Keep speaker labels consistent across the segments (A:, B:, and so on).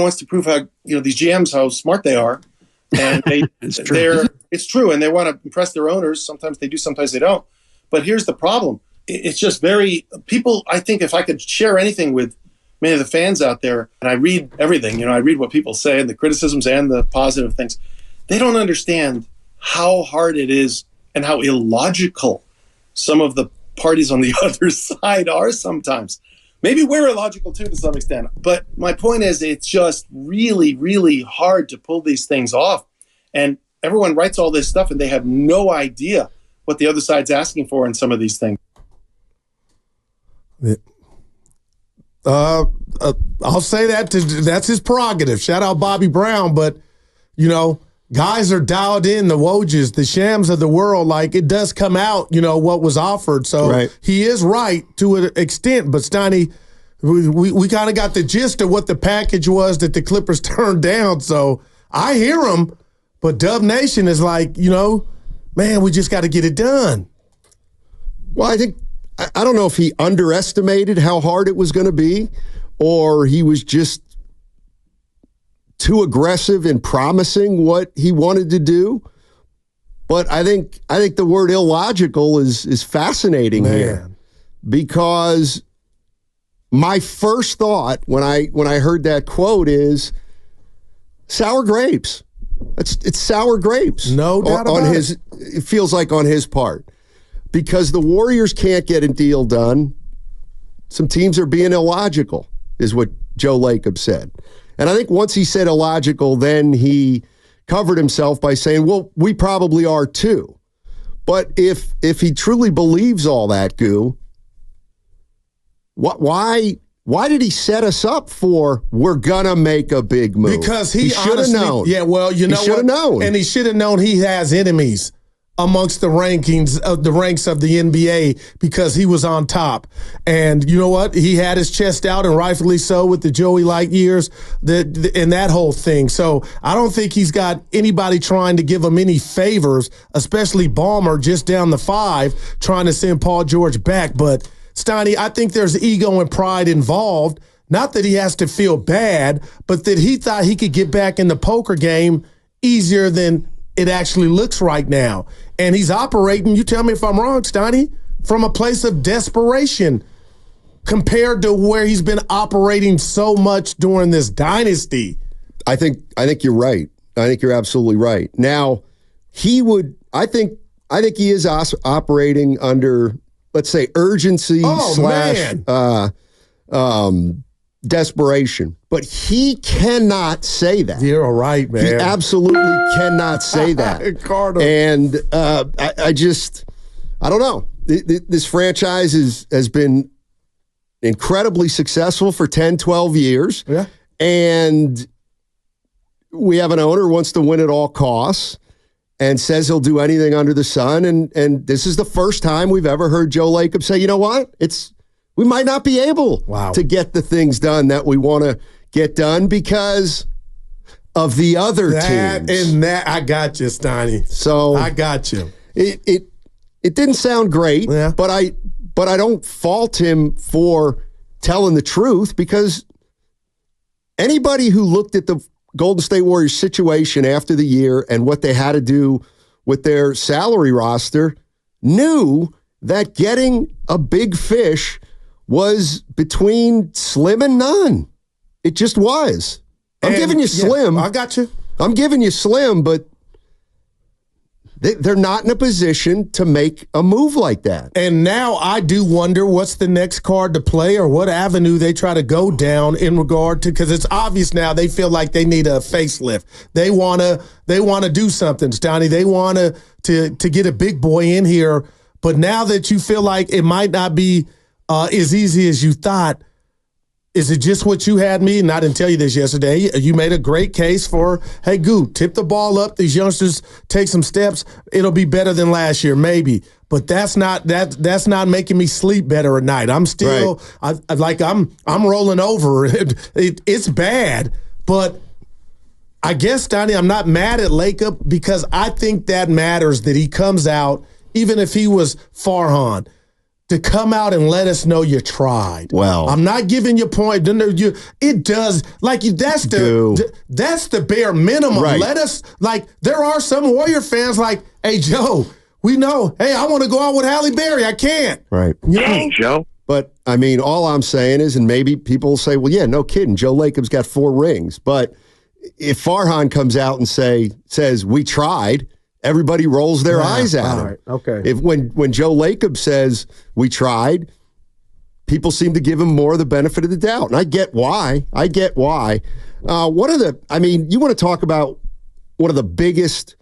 A: wants to prove how, these GMs, how smart they are. And it's true. And they want to impress their owners. Sometimes they do, sometimes they don't. But here's the problem. It's just people, I think if I could share anything with many of the fans out there, and I read everything, I read what people say and the criticisms and the positive things, they don't understand how hard it is and how illogical some of the parties on the other side are sometimes. Maybe we're illogical too to some extent. But my point is, it's just really, really hard to pull these things off. And everyone writes all this stuff and they have no idea what the other side's asking for in some of these things.
B: I'll say that's his prerogative. Shout out Bobby Brown. But, guys are dialed in, the Wojs, the Shams of the world. Like, it does come out, what was offered. So He is right to an extent. But, Steiny, we kind of got the gist of what the package was that the Clippers turned down. So I hear him. But Dub Nation is like, man, we just got to get it done.
C: Well, I don't know if he underestimated how hard it was going to be, or he was just too aggressive in promising what he wanted to do. But I think the word illogical is fascinating here, because my first thought when I heard that quote is sour grapes. It's sour grapes.
B: No doubt about it.
C: It feels like on his part. Because the Warriors can't get a deal done. Some teams are being illogical, is what Joe Lacobs said. And I think once he said illogical, then he covered himself by saying, well, we probably are too. But if he truly believes all that, Goo, why did he set us up for we're going to make a big move?
B: Because he should have known. Yeah, well,
C: he should have known.
B: And he should have known he has enemies amongst the ranks of the NBA, because he was on top. And you know what? He had his chest out, and rightfully so, with the Joey-like years and that whole thing. So I don't think he's got anybody trying to give him any favors, especially Ballmer just down the 5 trying to send Paul George back. But Steiny, I think there's ego and pride involved. Not that he has to feel bad, but that he thought he could get back in the poker game easier than it actually looks right now. And he's operating, you tell me if I'm wrong, Steiny, from a place of desperation compared to where he's been operating so much during this dynasty.
C: I think you're right. I think you're absolutely right. Now, I think he is operating under, let's say, urgency / desperation. But he cannot say that.
B: You're all right, man.
C: He absolutely cannot say that.
B: Carter.
C: And I don't know. This franchise has been incredibly successful for 10, 12 years.
B: Yeah.
C: And we have an owner who wants to win at all costs and says he'll do anything under the sun. And this is the first time we've ever heard Joe Lacobs say, you know what? We might not be able to get the things done that we want to get done because of the other teams.
B: And that, I got you, Steiny.
C: So
B: I got you.
C: It didn't sound great, but I don't fault him for telling the truth, because anybody who looked at the Golden State Warriors situation after the year and what they had to do with their salary roster knew that getting a big fish was between slim and none. It just was. I'm giving you slim.
B: I got you.
C: I'm giving you slim, but they're not in a position to make a move like that.
B: And now I do wonder what's the next card to play, or what avenue they try to go down in regard to, because it's obvious now they feel like they need a facelift. They want to do something, Steiny. They want to get a big boy in here. But now that you feel like it might not be as easy as you thought, is it just what you had me? And I didn't tell you this yesterday. You made a great case for, hey, Goo, tip the ball up. These youngsters take some steps. It'll be better than last year, maybe. But that's not making me sleep better at night. I'm still I'm rolling over. It's bad, but I guess, Steiny, I'm not mad at Lacob, because I think that matters, that he comes out, even if he was Farhan. to come out and let us know you tried.
C: Well,
B: I'm not giving you point. It does that's the bare minimum.
C: Right.
B: Let us there are some Warrior fans like, hey Joe, we know. Hey, I want to go out with Halle Berry. I can't.
C: Right.
D: Hey, Joe.
C: But I mean, all I'm saying is, and maybe people will say, well, yeah, no kidding. Joe Lacobs got 4 rings. But if Farhan comes out and says we tried, everybody rolls their eyes at him.
B: Right. Okay.
C: If when Joe Lacobs says we tried, people seem to give him more of the benefit of the doubt. And I get why. You want to talk about one of the biggest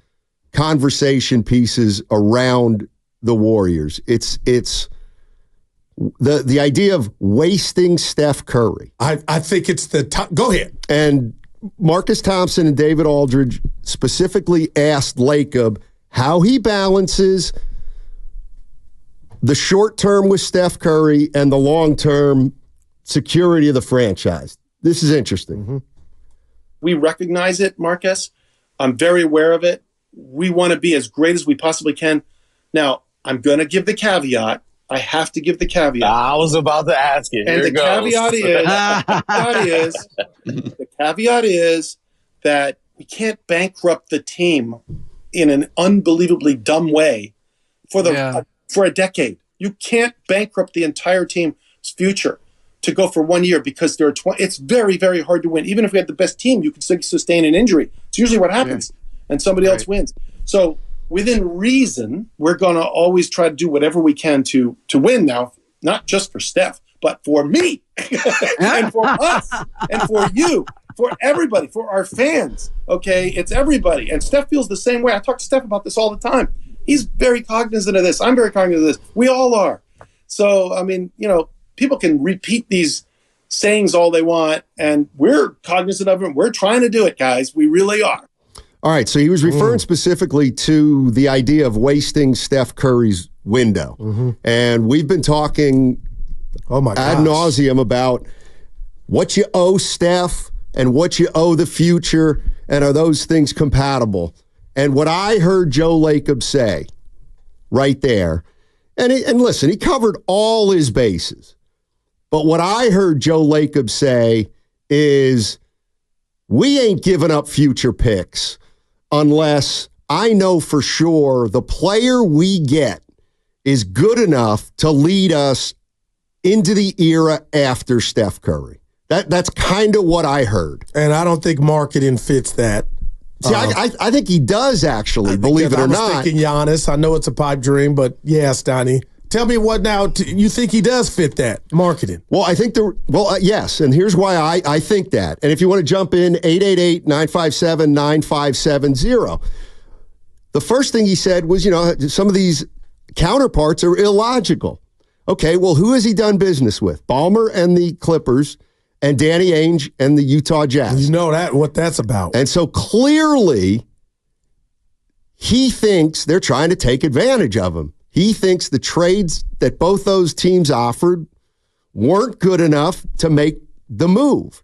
C: conversation pieces around the Warriors. It's the idea of wasting Steph Curry.
B: I think it's the top. Go ahead.
C: And Marcus Thompson and David Aldridge specifically asked Lacob how he balances the short term with Steph Curry and the long term security of the franchise. This is interesting.
B: Mm-hmm.
A: We recognize it, Marcus. I'm very aware of it. We want to be as great as we possibly can. Now, I'm going to give the caveat. I have to give the caveat.
D: I was about to ask it.
A: And
D: the
A: caveat is that we can't bankrupt the team in an unbelievably dumb way for a decade. You can't bankrupt the entire team's future to go for 1 year because there are it's very, very hard to win. Even if we had the best team, you can sustain an injury. It's usually what happens, and somebody else wins. So within reason, we're going to always try to do whatever we can to win now, not just for Steph, but for me and for us and for you, for everybody, for our fans. Okay, it's everybody. And Steph feels the same way. I talk to Steph about this all the time. He's very cognizant of this. I'm very cognizant of this. We all are. So, I mean, people can repeat these sayings all they want, and we're cognizant of it. We're trying to do it, guys. We really are.
C: All right, so he was referring specifically to the idea of wasting Steph Curry's window. Mm-hmm. And we've been talking ad nauseum about what you owe Steph and what you owe the future, and are those things compatible? And what I heard Joe Lacobs say right there, and listen, he covered all his bases. But what I heard Joe Lacobs say is, we ain't giving up future picks unless I know for sure the player we get is good enough to lead us into the era after Steph Curry. That's kind of what I heard.
B: And I don't think marketing fits that.
C: See, I think he does, actually, believe it or not.
B: I was thinking Giannis. I know it's a pipe dream, but yeah, Steiny. Tell me what now, you think he does fit that marketing?
C: Well, I think yes, and here's why I think that. And if you want to jump in, 888-957-9570. The first thing he said was, some of these counterparts are illogical. Okay, well, who has he done business with? Ballmer and the Clippers, and Danny Ainge and the Utah Jazz.
B: You know what that's about.
C: And so clearly, he thinks they're trying to take advantage of him. He thinks the trades that both those teams offered weren't good enough to make the move.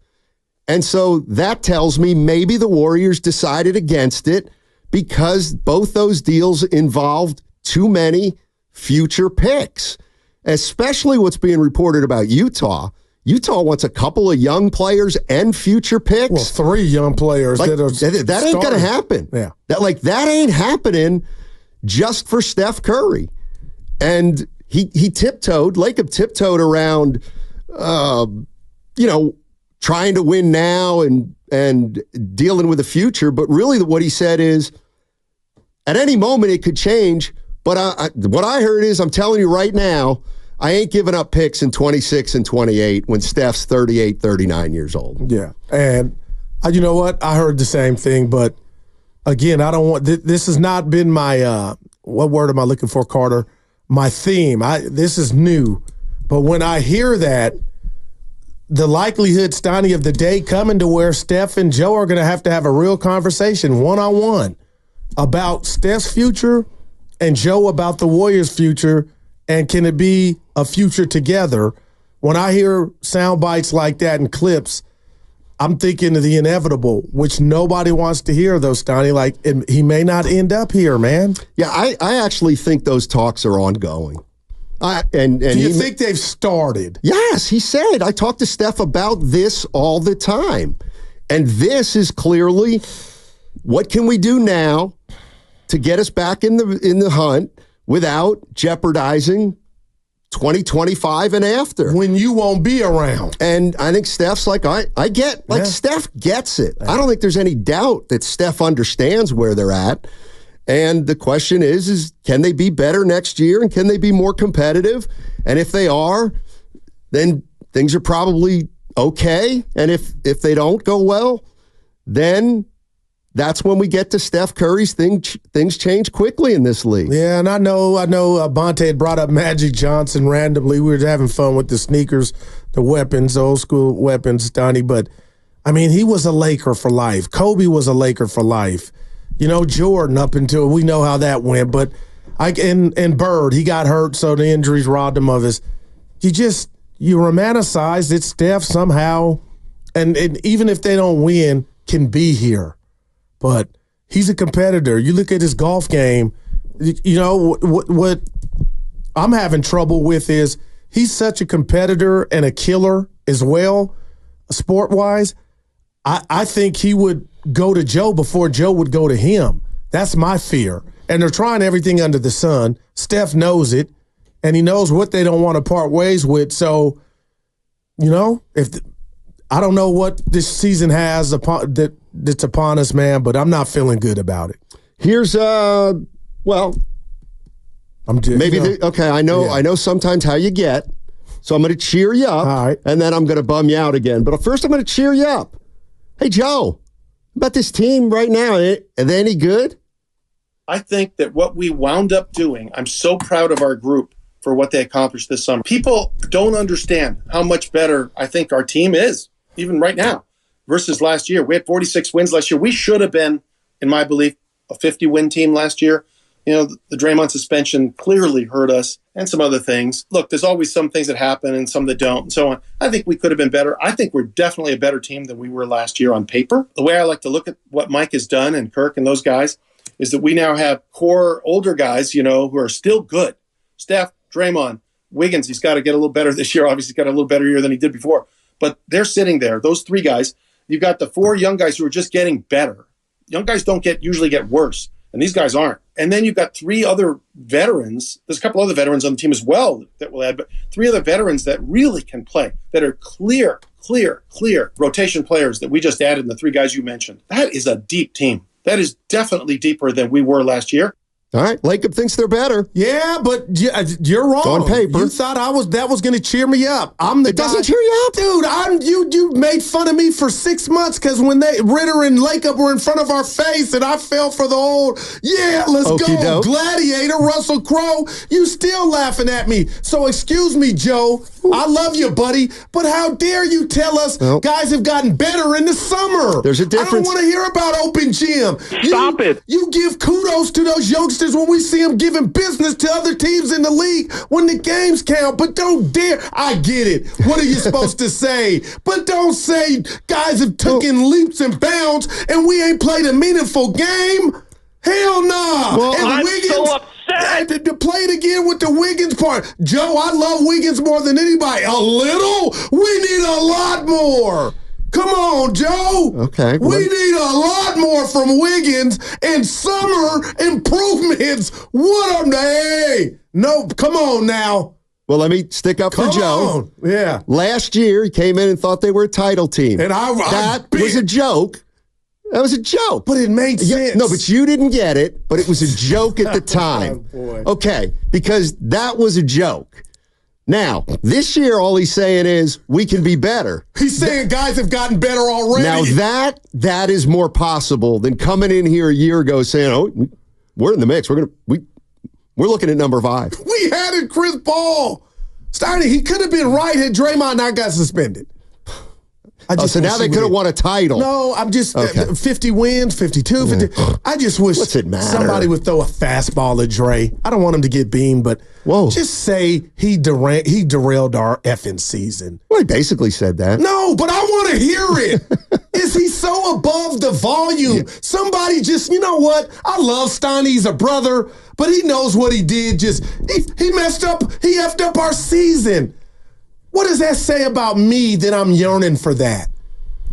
C: And so that tells me maybe the Warriors decided against it because both those deals involved too many future picks, especially what's being reported about Utah. Utah wants a couple of young players and future picks.
B: Well, 3 young players
C: that ain't going to happen.
B: Yeah.
C: That ain't happening just for Steph Curry. And Lacob tiptoed around, trying to win now and dealing with the future. But really what he said is, at any moment it could change. But what I heard is, I'm telling you right now, I ain't giving up picks in 26 and 28 when Steph's 38, 39 years old.
B: Yeah. And you know what? I heard the same thing. But again, I don't want this has not been my what word am I looking for, Carter? My theme. This is new. But when I hear that, the likelihood, Steiny, of the day coming to where Steph and Joe are going to have a real conversation one-on-one about Steph's future and Joe about the Warriors' future, and can it be a future together? When I hear sound bites like that and clips, I'm thinking of the inevitable, which nobody wants to hear, though, Steiny. Like, he may not end up here, man.
C: Yeah, I actually think those talks are ongoing. And
B: do you think they've started?
C: Yes, he said. I talk to Steph about this all the time. And this is clearly what can we do now to get us back in the hunt without jeopardizing 2025 and after.
B: When you won't be around.
C: And I think Steph's like, I get, like, Steph gets it. I don't think there's any doubt that Steph understands where they're at. And the question is can they be better next year and can they be more competitive? And if they are, then things are probably okay. And if they don't go well, then that's when we get to Steph Curry's things change quickly in this league.
B: Yeah, and I know Bonte had brought up Magic Johnson randomly. We were having fun with the sneakers, the weapons, old school weapons, Donnie. But, I mean, he was a Laker for life. Kobe was a Laker for life. You know, Jordan up until we know how that went. But and Bird, he got hurt, so the injuries robbed him of his. You romanticize that Steph somehow, and even if they don't win, can be here. But he's a competitor. You look at his golf game, you know, what I'm having trouble with is he's such a competitor and a killer as well, sport-wise. I think he would go to Joe before Joe would go to him. That's my fear. And they're trying everything under the sun. Steph knows it, and he knows what they don't want to part ways with. So, you know, I don't know what this season has that's upon us, man, but I'm not feeling good about it.
C: Here's I'm just maybe okay. I know sometimes how you get, so I'm going to cheer you up, all right, and then I'm going to bum you out again. But first, I'm going to cheer you up. Hey, Joe, about this team right now, are they any good?
A: I think that what we wound up doing, I'm so proud of our group for what they accomplished this summer. People don't understand how much better I think our team is, even right now, versus last year. We had 46 wins last year. We should have been, in my belief, a 50-win team last year. You know, the Draymond suspension clearly hurt us and some other things. Look, there's always some things that happen and some that don't and so on. I think we could have been better. I think we're definitely a better team than we were last year on paper. The way I like to look at what Mike has done and Kirk and those guys is that we now have core older guys, you know, who are still good. Steph, Draymond, Wiggins, he's got to get a little better this year. Obviously, he's got a little better year than he did before. But they're sitting there, those three guys. You've got the four young guys who are just getting better. Young guys don't usually get worse, and these guys aren't. And then you've got three other veterans. There's a couple other veterans on the team as well that will add, but three other veterans that really can play, that are clear rotation players that we just added in the three guys you mentioned. That is a deep team. That is definitely deeper than we were last year.
C: All right, Lacob thinks they're better.
B: Yeah, but you're wrong.
C: On paper,
B: you thought that was going to cheer me up. I'm the guy.
C: Doesn't cheer you up,
B: dude. You made fun of me for 6 months because when Ritter and Lacob were in front of our face, and I fell for the old let's go Gladiator Russell Crowe. You still laughing at me? So excuse me, Joe. I love you, buddy, but how dare you tell us guys have gotten better in the summer?
C: There's a difference.
B: I don't want to hear about open gym.
D: Stop it.
B: You give kudos to those youngsters when we see them giving business to other teams in the league when the games count, but don't dare. I get it. What are you supposed to say? But don't say guys have taken leaps and bounds and we ain't played a meaningful game. Hell nah.
D: Well,
B: and
D: I'm
B: Wiggins,
D: so upset.
B: To play it again with the Wiggins part. Joe, I love Wiggins more than anybody. A little? We need a lot more. Come on, Joe.
C: Okay.
B: We need a lot more from Wiggins and summer improvements. No, come on now.
C: Well, let me stick up for Joe.
B: On. Yeah.
C: Last year, he came in and thought they were a title team.
B: And
C: that was a joke. That was a joke.
B: But it made sense.
C: No, but you didn't get it, but it was a joke at the time. Okay, because that was a joke. Now, this year, all he's saying is we can be better.
B: He's saying guys have gotten better already.
C: Now, that is more possible than coming in here a year ago saying, we're in the mix. We're looking at number 5.
B: We had it, Chris Paul. Steiny, he could have been right had Draymond not got suspended.
C: So now they could have won a title.
B: No, I'm just 50 wins, 52, 50. I just wish somebody would throw a fastball at Dre. I don't want him to get beamed, but just say he derailed our effing season.
C: Well, he basically said that.
B: No, but I want to hear it. Is he so above of the volume. Yeah. Somebody just, you know what? I love Steiny. He's a brother, but he knows what he did. He messed up. He effed up our season. What does that say about me that I'm yearning for that?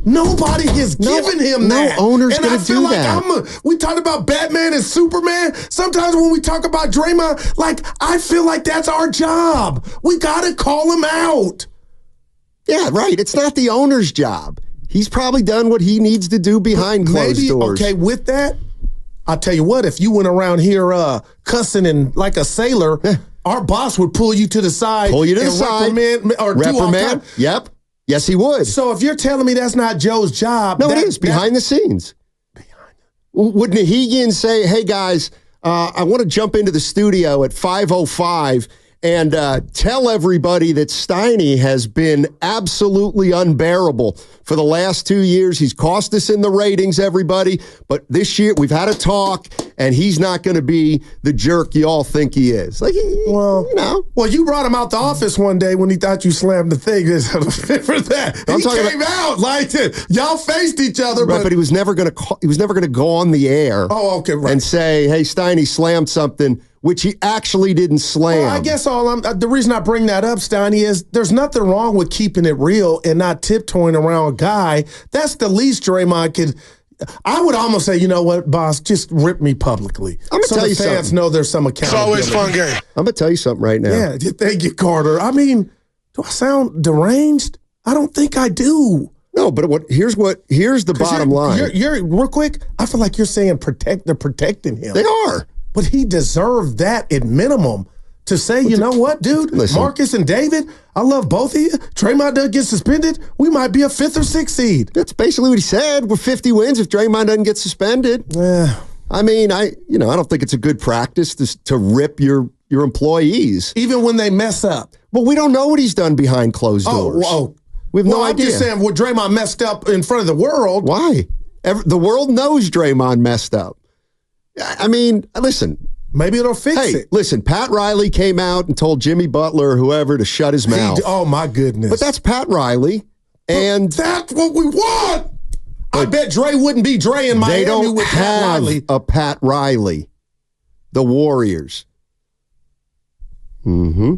B: Nobody has given him that.
C: No owner's going to do
B: that. We talked about Batman and Superman. Sometimes when we talk about Draymond, I feel like that's our job. We got to call him out.
C: Yeah, right. It's not the owner's job. He's probably done what he needs to do behind closed doors.
B: Okay, with that, I'll tell you what, if you went around here cussing and like a sailor, our boss would pull you to the side.
C: Pull you to the side. Reprimand. Yep. Yes, he would.
B: So if you're telling me that's not Joe's job.
C: No, it is. Behind the scenes. Would Nahegan say, hey, guys, I want to jump into the studio at 5:05 and tell everybody that Steiny has been absolutely unbearable for the last 2 years. He's cost us in the ratings, everybody. But this year, we've had a talk, and he's not going to be the jerk you all think he is.
B: Well, you brought him out the office one day when he thought you slammed the thing. For that, he came out y'all faced each other,
C: right, but he was never going to. He was never going to go on the air.
B: Oh, okay, right.
C: And say, "Hey, Steiny slammed something," which he actually didn't slam.
B: Well, I guess the reason I bring that up, Steiny, is there's nothing wrong with keeping it real and not tiptoeing around a guy. That's the least Draymond could. I would almost say, you know what, boss, just rip me publicly.
C: I'm gonna tell you something.
B: Fans know there's some accountability.
A: It's always fun game.
C: I'm gonna tell you something right now.
B: Yeah, thank you, Carter. I mean, do I sound deranged? I don't think I do.
C: No, but here's the bottom line.
B: You're real quick. I feel like you're saying they're protecting him.
C: They are.
B: But he deserved that at minimum to say, you know what, dude? Listen, Marcus and David, I love both of you. Draymond doesn't get suspended. We might be a 5th or 6th seed.
C: That's basically what he said. We're 50 wins if Draymond doesn't get suspended. I mean, I don't think it's a good practice to rip your employees.
B: Even when they mess up.
C: Well, we don't know what he's done behind closed doors. We have no idea.
B: I'm just saying, Draymond messed up in front of the world.
C: Why? The world knows Draymond messed up. I mean, listen.
B: Maybe it'll fix it.
C: Listen, Pat Riley came out and told Jimmy Butler or whoever to shut his mouth.
B: Oh, my goodness.
C: But that's Pat Riley. And
B: that's what we want. I bet Dre wouldn't be Dre in Miami.
C: They don't
B: with Pat Riley.
C: A Pat Riley. The Warriors. Mm-hmm.